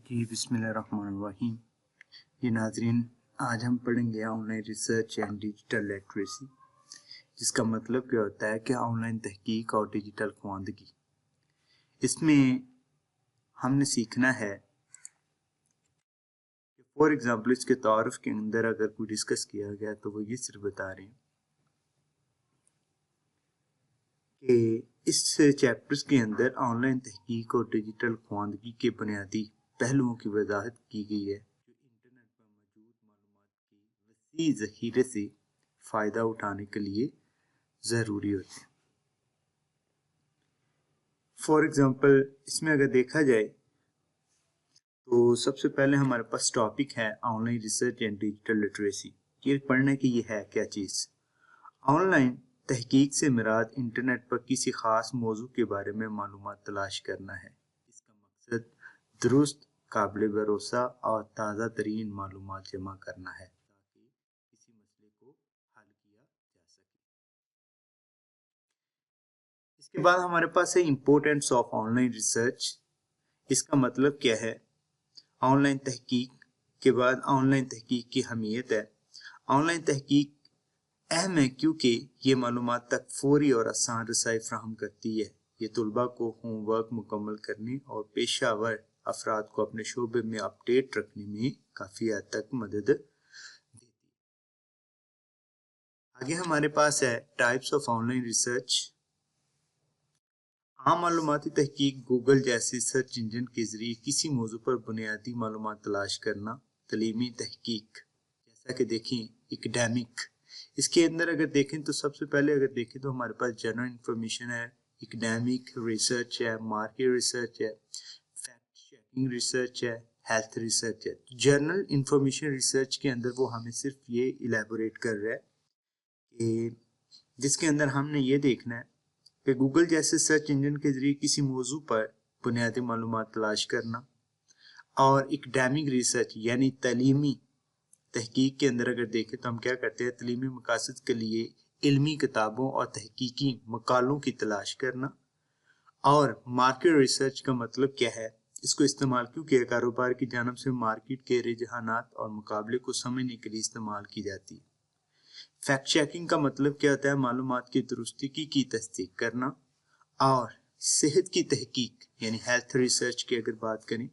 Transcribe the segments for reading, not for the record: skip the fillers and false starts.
जी बिस्मिल्लाहिर्रहमानिर्रहीम। ये नाज़रीन, आज हम पढ़ेंगे online research and digital literacy, जिसका मतलब क्या होता है कि ऑनलाइन तहकीक और डिजिटल ख्वांदगी। इसमें हमने सीखना है कि फॉर एग्ज़ाम्पल इसके तारुफ के अंदर अगर कोई डिस्कस किया गया तो वो ये सिर्फ बता रहे हैं कि इस चैप्टर्स के अंदर ऑनलाइन तहकीक और डिजिटल ख्वांदगी के बुनियादी पहलुओं की वजाहत की गई है, जो इंटरनेट पर मौजूद मालूमात के वसीह ज़खीरे से फ़ायदा उठाने के लिए ज़रूरी होते हैं। फॉर एग्ज़ाम्पल इसमें अगर देखा जाए तो सबसे पहले हमारे पास टॉपिक है online research and digital literacy. ये पढ़ने की ये है क्या चीज़। ऑनलाइन तहकीक से मुराद इंटरनेट पर किसी ख़ास मौजू के बारे में मालूमात तलाश करना है। इसका मकसद दुरुस्त, काबिल भरोसा और ताज़ा तरीन मालूमात जमा करना है ताकि किसी मसले को हल किया जा सके। इसके बाद हमारे पास है इम्पोर्टेंस ऑफ ऑनलाइन रिसर्च। इसका मतलब क्या है। ऑनलाइन तहकीक के बाद ऑनलाइन तहकीक की अहमियत है। ऑनलाइन तहकीक अहम है क्योंकि ये मालूमात तक फौरी और आसान रसाई फ्राहम करती है। ये तुलबा को होमवर्क मुकम्मल करने और पेशावर अफराद को अपने शोबे में अपडेट रखने में काफ़ी हद तक मदद देती है। आगे हमारे पास है टाइप्स ऑफ ऑनलाइन रिसर्च। आम मालूमाती तहकीक गूगल जैसे सर्च इंजन के ज़रिए किसी मौजू पर बुनियादी मालूमात तलाश करना। तलीमी तहकीक जैसा कि देखें एकेडमिक, इसके अंदर अगर देखें तो सबसे पहले अगर देखें तो हमारे पास जनरल इंफॉर्मेशन है, एकेडमिक रिसर्च है, मार्केट रिसर्च है, फैक्ट चेकिंग रिसर्च है, हेल्थ रिसर्च है। जनरल इंफॉर्मेशन रिसर्च के अंदर वो हमें सिर्फ ये इलेबोरेट कर रहा है कि जिसके अंदर हमने ये देखना है कि गूगल जैसे सर्च इंजन के जरिए किसी मौजू पर बुनियादी मालूमात तलाश करना। और एकेडमिक रिसर्च यानी तलीमी तहकीक के अंदर अगर देखें तो हम क्या करते हैं, तलीमी मकासद के लिए इल्मी किताबों और तहकीकी मकालों की तलाश करना। और मार्केट रिसर्च का मतलब क्या है, इसको इस्तेमाल क्यों किया, कारोबार की जानिब से मार्केट के रुझानात और मुकाबले को समझने के लिए इस्तेमाल की जाती है। फैक्ट चेकिंग का मतलब क्या होता है, मालूमात की दुरुस्ती की तस्दीक करना। और सेहत की तहकीक यानी हेल्थ रिसर्च की अगर बात करें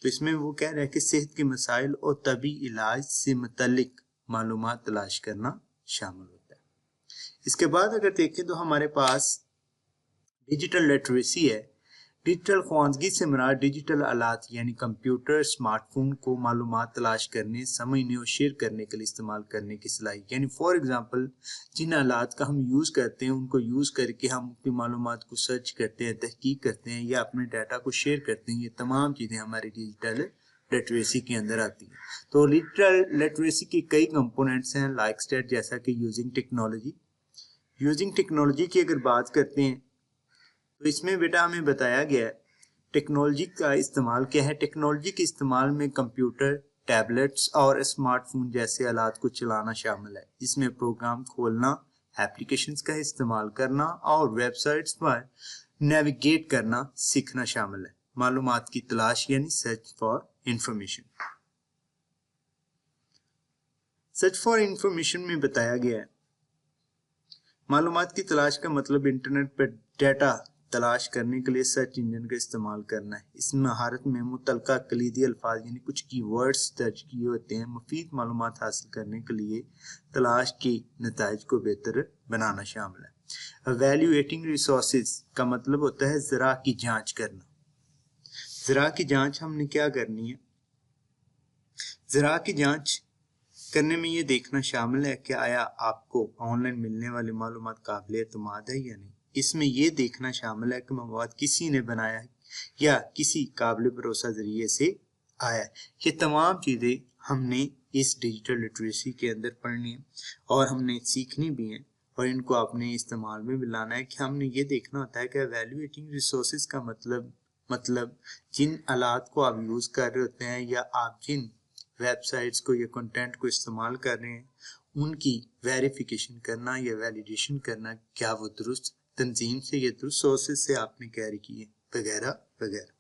तो इसमें वो कह रहा है कि सेहत के मसाइल और तबी इलाज से मुतल्लिक मालूमात तलाश करना शामिल होता है। इसके बाद अगर देखें तो हमारे पास डिजिटल लिटरेसी है। डिजिटल ख्वांदगी से मुराद डिजिटल आलात यानी कंप्यूटर, स्मार्टफोन को मालूमात तलाश करने, समझने और शेयर करने के लिए इस्तेमाल करने की सलाहियत। यानी फॉर एग्जांपल जिन आलात का हम यूज़ करते हैं उनको यूज़ करके हम अपनी मालूमात को सर्च करते हैं, तहकीक करते हैं या अपने डाटा को शेयर करते हैं। ये तमाम चीज़ें हमारी डिजिटल लिटरेसी के अंदर आती हैं। तो डिजिटल लिटरेसी के कई कंपोनेंट्स हैं लाइक स्टेट, जैसा कि यूजिंग टेक्नोलॉजी। यूजिंग टेक्नोलॉजी की अगर बात करते हैं तो इसमें बेटा हमें बताया गया है टेक्नोलॉजी का इस्तेमाल क्या है। टेक्नोलॉजी के इस्तेमाल में कंप्यूटर, टैबलेट्स और स्मार्टफोन जैसे आलात को चलाना शामिल है। इसमें प्रोग्राम खोलना, एप्लीकेशंस का इस्तेमाल करना और वेबसाइट्स पर नेविगेट करना सीखना शामिल है। मालूमात की तलाश यानी search for information. Search for information में बताया गया है मालूमात की तलाश का मतलब इंटरनेट पर डाटा तलाश करने के लिए सर्च इंजन का इस्तेमाल करना है। इस महारत में मुतलका कलीदी अल्फाज यानी कुछ कीवर्ड्स दर्ज किए होते हैं। मुफीद मालूमात हासिल करने के लिए तलाश के नताइज को बेहतर बनाना शामिल है। एवेल्युएटिंग रिसोर्सेज का मतलब होता है ज़रा की जांच करना। ज़रा की जांच हमने क्या करनी है, ज़रा की जांच करने में ये देखना शामिल है कि आया आपको ऑनलाइन मिलने वाली मालूमात काबिल एतमाद है या नहीं। इसमें यह देखना शामिल है कि मवाद किसी ने बनाया है या किसी काबिल भरोसा जरिए से आया है। ये तमाम चीज़ें हमने इस डिजिटल लिटरेसी के अंदर पढ़नी है और हमने सीखनी भी हैं और इनको अपने इस्तेमाल में भी लाना है। कि हमने ये देखना होता है कि एवेल्युएटिंग रिसोर्सेज का मतलब जिन आलात को आप यूज़ कर रहे होते हैं या आप जिन वेबसाइट्स को या कंटेंट को इस्तेमाल कर रहे हैं उनकी वेरिफिकेशन करना या वैलिडेशन करना, क्या वो दुरुस्त तंजीम से या दुरुस्त सोर्सेज से आपने कैरी किए वगैरह वगैरह।